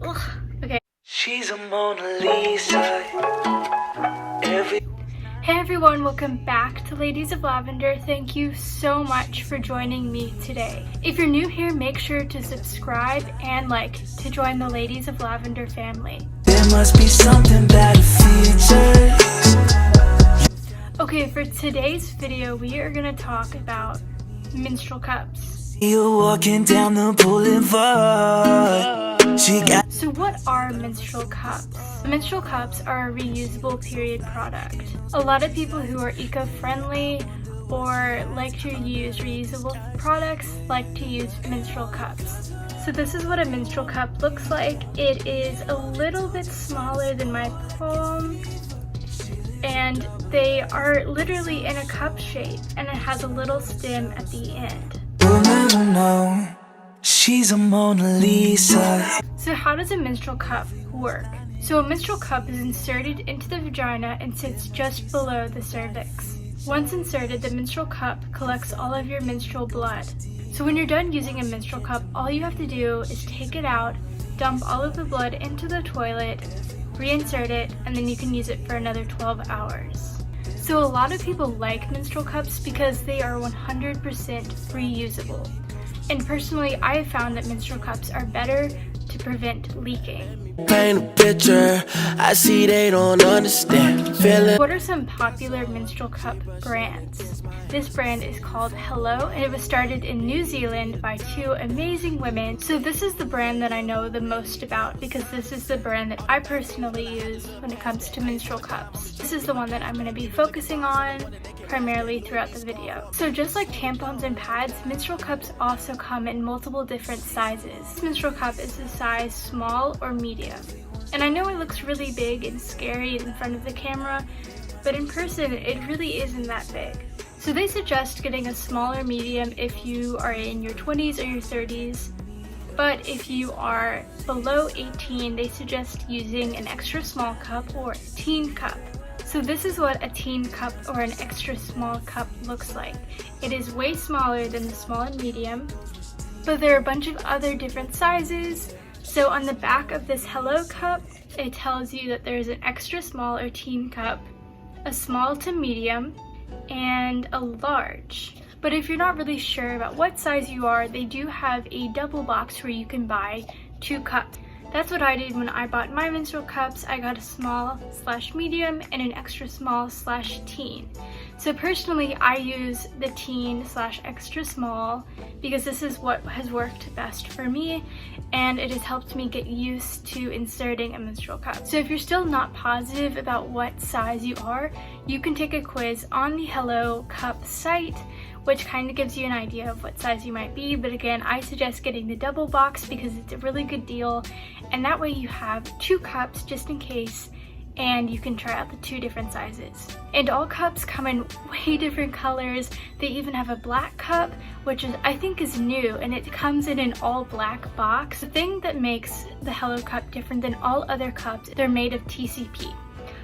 Ugh. Okay. She's a Mona Lisa. Hey everyone, welcome back to Ladies of Lavender. Thank you so much for joining me today. If you're new here, make sure to subscribe and like to join the Ladies of Lavender family. There must be something that features. Okay, for today's video, we are going to talk about menstrual cups. You're walking down the boulevard. So what are menstrual cups? Menstrual cups are a reusable period product. A lot of people who are eco-friendly or like to use reusable products like to use menstrual cups. So this is what a menstrual cup looks like. It is a little bit smaller than my palm, and they are literally in a cup shape, and it has a little stem at the end. We'll never know. She's a Mona Lisa. So how does a menstrual cup work? So a menstrual cup is inserted into the vagina and sits just below the cervix. Once inserted, the menstrual cup collects all of your menstrual blood. So when you're done using a menstrual cup, all you have to do is take it out, dump all of the blood into the toilet, reinsert it, and then you can use it for another 12 hours. So a lot of people like menstrual cups because they are 100% reusable. And personally, I have found that menstrual cups are better to prevent leaking. Paint a picture, I see they don't understand. Feeling. What are some popular menstrual cup brands? This brand is called Hello, and it was started in New Zealand by two amazing women. So this is the brand that I know the most about because this is the brand that I personally use when it comes to menstrual cups. This is the one that I'm going to be focusing on primarily throughout the video. So just like tampons and pads, menstrual cups also come in multiple different sizes. This menstrual cup is the size small or medium. And I know it looks really big and scary in front of the camera, but in person it really isn't that big. So they suggest getting a smaller medium if you are in your 20s or your 30s, but if you are below 18, they suggest using an extra small cup or a teen cup. So this is what a teen cup or an extra small cup looks like. It is way smaller than the small and medium, but there are a bunch of other different sizes. So on the back of this Hello cup, it tells you that there's an extra small or teen cup, a small to medium, and a large. But if you're not really sure about what size you are, they do have a double box where you can buy 2 cups. That's what I did when I bought my menstrual cups. I got a small/medium and an extra small/teen. So personally, I use the teen/extra small because this is what has worked best for me, and it has helped me get used to inserting a menstrual cup. So if you're still not positive about what size you are, you can take a quiz on the Hello Cup site, which kind of gives you an idea of what size you might be. But again, I suggest getting the double box because it's a really good deal, and that way you have 2 cups just in case, and you can try out the 2 different sizes. And all cups come in way different colors. They even have a black cup, which I think is new, and it comes in an all black box. The thing that makes the Hello Cup different than all other cups, they're made of TCP,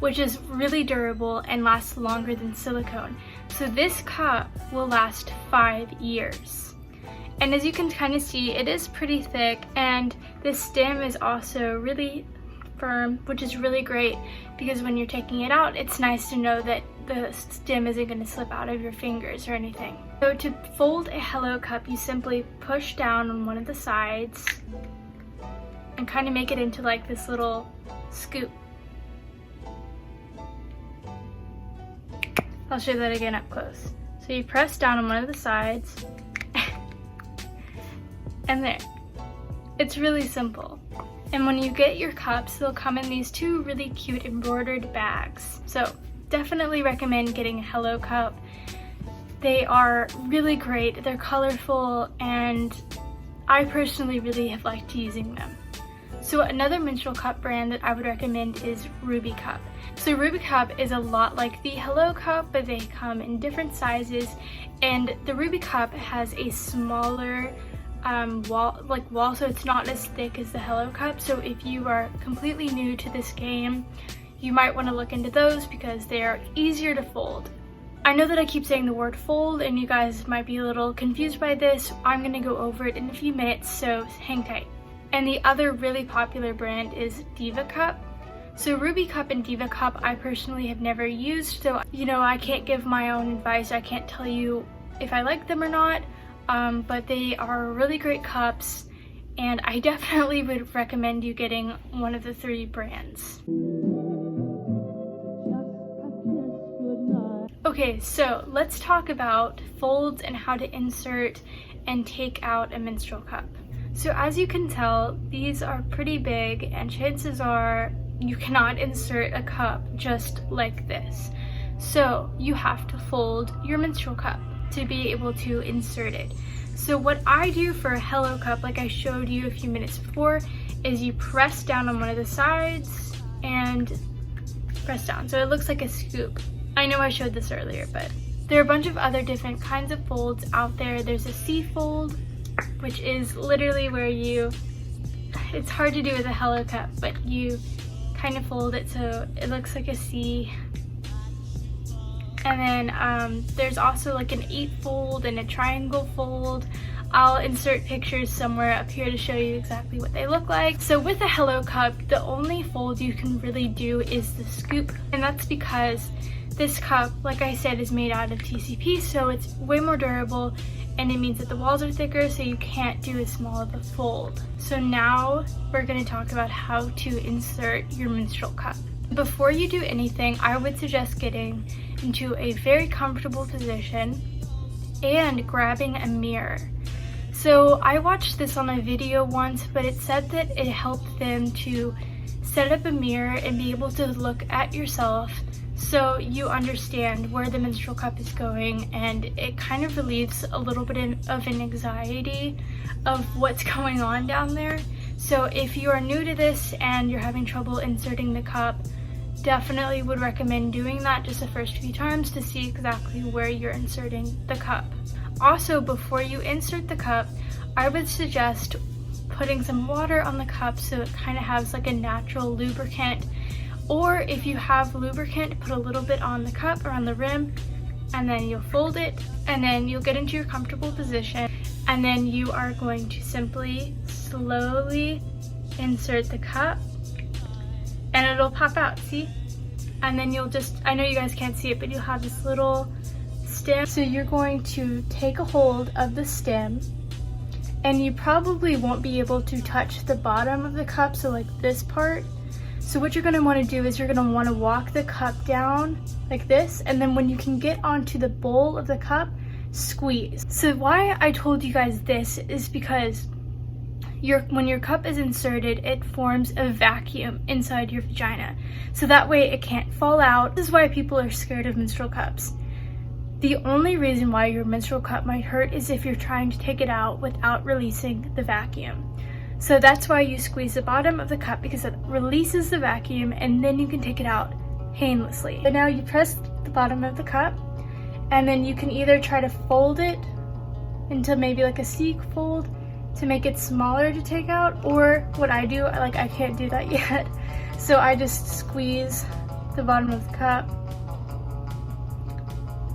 which is really durable and lasts longer than silicone. So this cup will last 5 years. And as you can kind of see, it is pretty thick, and the stem is also really firm, which is really great because when you're taking it out, it's nice to know that the stem isn't going to slip out of your fingers or anything. So to fold a Hello Cup, you simply push down on one of the sides and kind of make it into like this little scoop. I'll show that again up close. So you press down on one of the sides, and there. It's really simple. And when you get your cups, they'll come in these 2 really cute embroidered bags. So definitely recommend getting a Hello Cup. They are really great, they're colorful, and I personally really have liked using them. So another menstrual cup brand that I would recommend is Ruby Cup. So Ruby Cup is a lot like the Hello Cup, but they come in different sizes, and the Ruby Cup has a smaller wall, so it's not as thick as the Hello Cup. So if you are completely new to this game, you might want to look into those because they are easier to fold. I know that I keep saying the word fold and you guys might be a little confused by this. I'm going to go over it in a few minutes, so hang tight. And the other really popular brand is Diva Cup. So Ruby Cup and Diva Cup I personally have never used, so I can't give my own advice. I can't tell you if I like them or not, but they are really great cups, and I definitely would recommend you getting one of the 3 brands. Okay, so let's talk about folds and how to insert and take out a menstrual cup. So as you can tell, these are pretty big, and chances are you cannot insert a cup just like this. So you have to fold your menstrual cup to be able to insert it. So what I do for a Hello Cup, like I showed you a few minutes before, is you press down on one of the sides and press down. So it looks like a scoop. I know I showed this earlier, but there are a bunch of other different kinds of folds out there. There's a C fold, which is literally where it's hard to do with a Hello Cup, but you kind of fold it so it looks like a C. And then there's also like an 8 fold and a triangle fold. I'll insert pictures somewhere up here to show you exactly what they look like. So with a Hello Cup, the only fold you can really do is the scoop, and that's because this cup, like I said, is made out of TCP, so it's way more durable, and it means that the walls are thicker, so you can't do as small of a fold. So now we're going to talk about how to insert your menstrual cup. Before you do anything, I would suggest getting into a very comfortable position and grabbing a mirror. So I watched this on a video once, but it said that it helped them to set up a mirror and be able to look at yourself so you understand where the menstrual cup is going, and it kind of relieves a little bit of an anxiety of what's going on down there. So if you are new to this and you're having trouble inserting the cup, definitely would recommend doing that just the first few times to see exactly where you're inserting the cup. Also, before you insert the cup, I would suggest putting some water on the cup so it kind of has like a natural lubricant. Or if you have lubricant, put a little bit on the cup or on the rim, and then you'll fold it, and then you'll get into your comfortable position, and then you are going to simply slowly insert the cup, and it'll pop out, see? And then you'll just, I know you guys can't see it, but you'll have this little stem. So you're going to take a hold of the stem, and you probably won't be able to touch the bottom of the cup, so like this part. So what you're going to want to do is you're going to want to walk the cup down like this, and then when you can get onto the bowl of the cup, squeeze. So why I told you guys this is because when your cup is inserted, it forms a vacuum inside your vagina. So that way it can't fall out. This is why people are scared of menstrual cups. The only reason why your menstrual cup might hurt is if you're trying to take it out without releasing the vacuum. So that's why you squeeze the bottom of the cup, because it releases the vacuum, and then you can take it out painlessly. So now you press the bottom of the cup, and then you can either try to fold it into maybe like a C fold to make it smaller to take out, or what I do, I can't do that yet, so I just squeeze the bottom of the cup,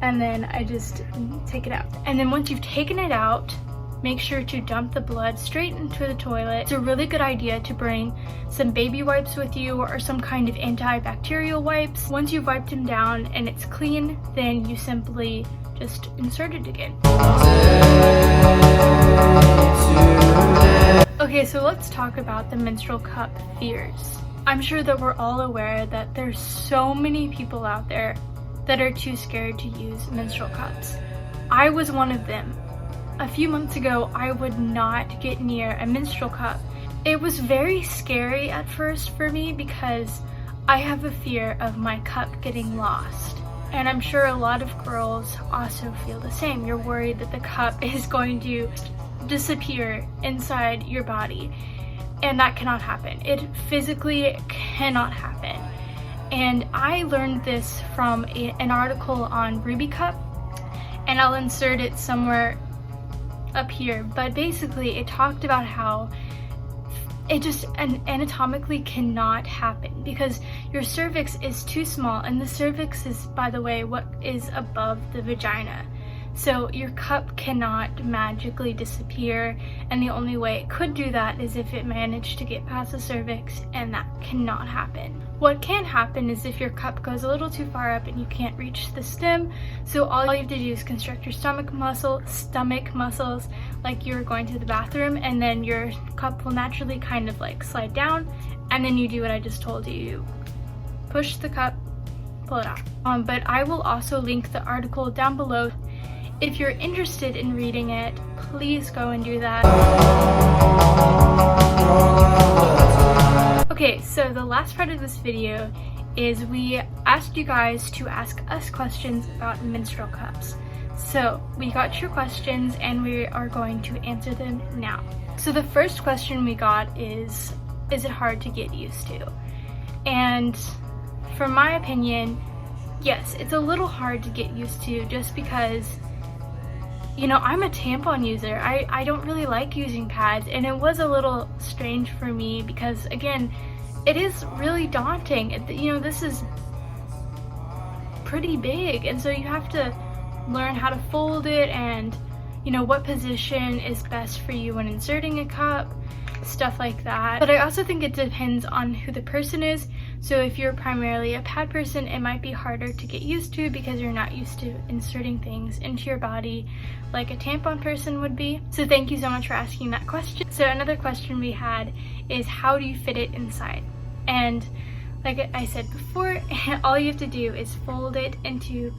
and then I just take it out. And then once you've taken it out, make sure to dump the blood straight into the toilet. It's a really good idea to bring some baby wipes with you or some kind of antibacterial wipes. Once you've wiped them down and it's clean, then you simply just insert it again. Okay, so let's talk about the menstrual cup fears. I'm sure that we're all aware that there's so many people out there that are too scared to use menstrual cups. I was one of them. A few months ago, I would not get near a menstrual cup. It was very scary at first for me because I have a fear of my cup getting lost. And I'm sure a lot of girls also feel the same. You're worried that the cup is going to disappear inside your body, and that cannot happen. It physically cannot happen. And I learned this from an article on Ruby Cup, and I'll insert it somewhere up here, but basically it talked about how it just anatomically cannot happen because your cervix is too small, and the cervix is, by the way, what is above the vagina. So your cup cannot magically disappear, and the only way it could do that is if it managed to get past the cervix, and that cannot happen. What can happen is if your cup goes a little too far up and you can't reach the stem, so all you have to do is constrict your stomach muscles like you're going to the bathroom, and then your cup will naturally kind of like slide down, and then you do what I just told you. You push the cup, pull it out. But I will also link the article down below. If you're interested in reading it, please go and do that. Okay, so the last part of this video is we asked you guys to ask us questions about menstrual cups. So we got your questions and we are going to answer them now. So the first question we got is it hard to get used to? And from my opinion, yes, it's a little hard to get used to, just because, you know, I'm a tampon user. I don't really like using pads, and it was a little strange for me because, again, it is really daunting. You know, this is pretty big, and so you have to learn how to fold it and, you know, what position is best for you when inserting a cup, stuff like that. But I also think it depends on who the person is. So if you're primarily a pad person, it might be harder to get used to because you're not used to inserting things into your body like a tampon person would be. So thank you so much for asking that question. So another question we had is, how do you fit it inside? And like I said before, all you have to do is fold it into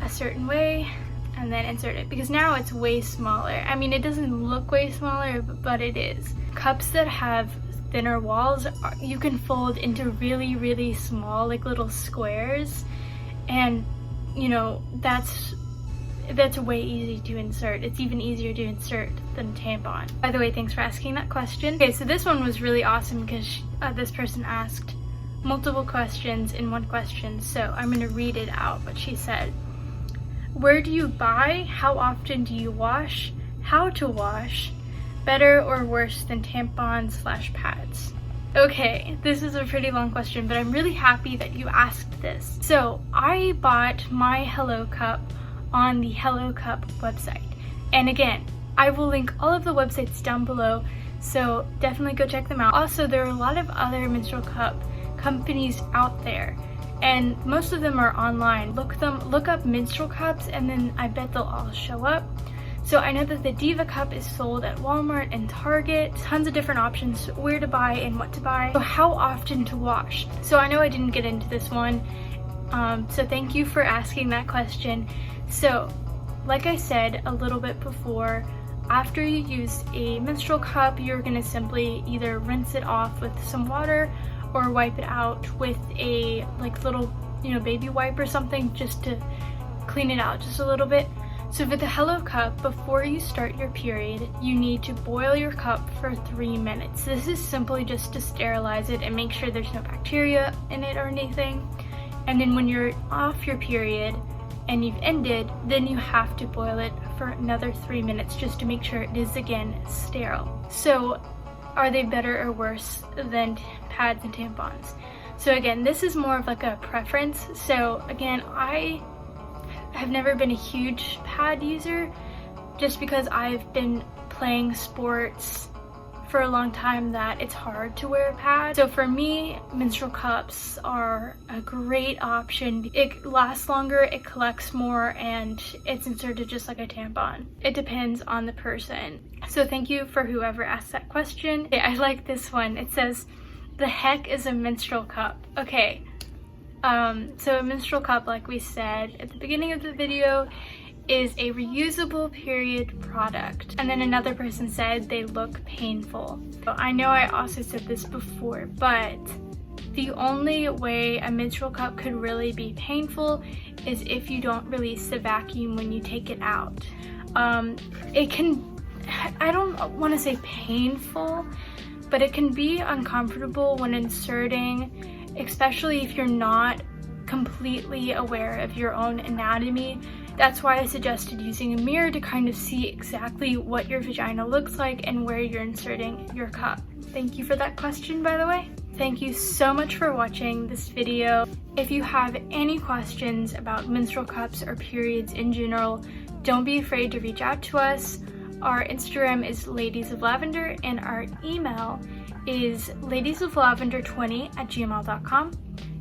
a certain way and then insert it, because now it's way smaller. I mean, it doesn't look way smaller, but it is. Cups that have thinner walls, you can fold into really, really small, like little squares, and you know, that's way easy to insert. It's even easier to insert than tampon. By the way, thanks for asking that question. Okay, so this one was really awesome because this person asked multiple questions in one question, so I'm gonna read it out, what she said. Where do you buy? How often do you wash? How to wash? Better or worse than tampons/pads? Okay, this is a pretty long question, but I'm really happy that you asked this. So I bought my Hello Cup on the Hello Cup website. And again, I will link all of the websites down below, so definitely go check them out. Also, there are a lot of other menstrual cup companies out there, and most of them are online. Look up menstrual cups, and then I bet they'll all show up. So I know that the Diva cup is sold at Walmart and Target. Tons of different options where to buy and what to buy. So how often to wash? So I know I didn't get into this one, so thank you for asking that question. So like I said a little bit before, after you use a menstrual cup, you're gonna simply either rinse it off with some water or wipe it out with a like little, you know, baby wipe or something, just to clean it out just a little bit. So for the Hello Cup, before you start your period, you need to boil your cup for 3 minutes. This is simply just to sterilize it and make sure there's no bacteria in it or anything. And then when you're off your period and you've ended, then you have to boil it for another 3 minutes just to make sure it is again sterile. So are they better or worse than pads and tampons? So again, this is more of like a preference. So again, I have never been a huge pad user just because I've been playing sports for a long time that it's hard to wear a pad. So for me, menstrual cups are a great option. It lasts longer, it collects more, and it's inserted just like a tampon. It depends on the person. So thank you for whoever asked that question. Okay, I like this one. It says, the heck is a menstrual cup? Okay. So a menstrual cup, like we said at the beginning of the video, is a reusable period product. And then another person said they look painful. So I know I also said this before, but the only way a menstrual cup could really be painful is if you don't release the vacuum when you take it out. It can, I don't want to say painful, but it can be uncomfortable when inserting, especially if you're not completely aware of your own anatomy. That's why I suggested using a mirror to kind of see exactly what your vagina looks like and where you're inserting your cup. Thank you for that question, by the way. Thank you so much for watching this video. If you have any questions about menstrual cups or periods in general, don't be afraid to reach out to us. Our Instagram is Ladies of Lavender, and our email is ladiesoflavender20@gmail.com.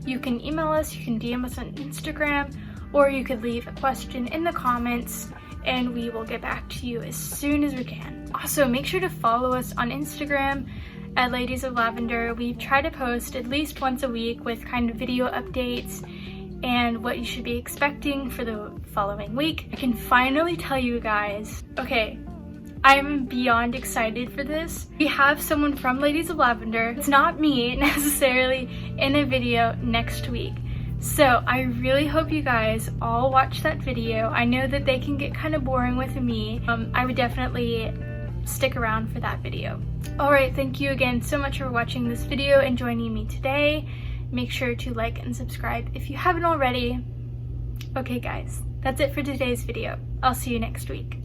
You can email us, you can DM us on Instagram, or you could leave a question in the comments and we will get back to you as soon as we can. Also, make sure to follow us on Instagram at Ladies of Lavender. We try to post at least once a week with kind of video updates and what you should be expecting for the following week. I can finally tell you guys, okay, I'm beyond excited for this. We have someone from Ladies of Lavender, it's not me necessarily, in a video next week. So I really hope you guys all watch that video. I know that they can get kind of boring with me. I would definitely stick around for that video. Alright, thank you again so much for watching this video and joining me today. Make sure to like and subscribe if you haven't already. Okay guys, that's it for today's video. I'll see you next week.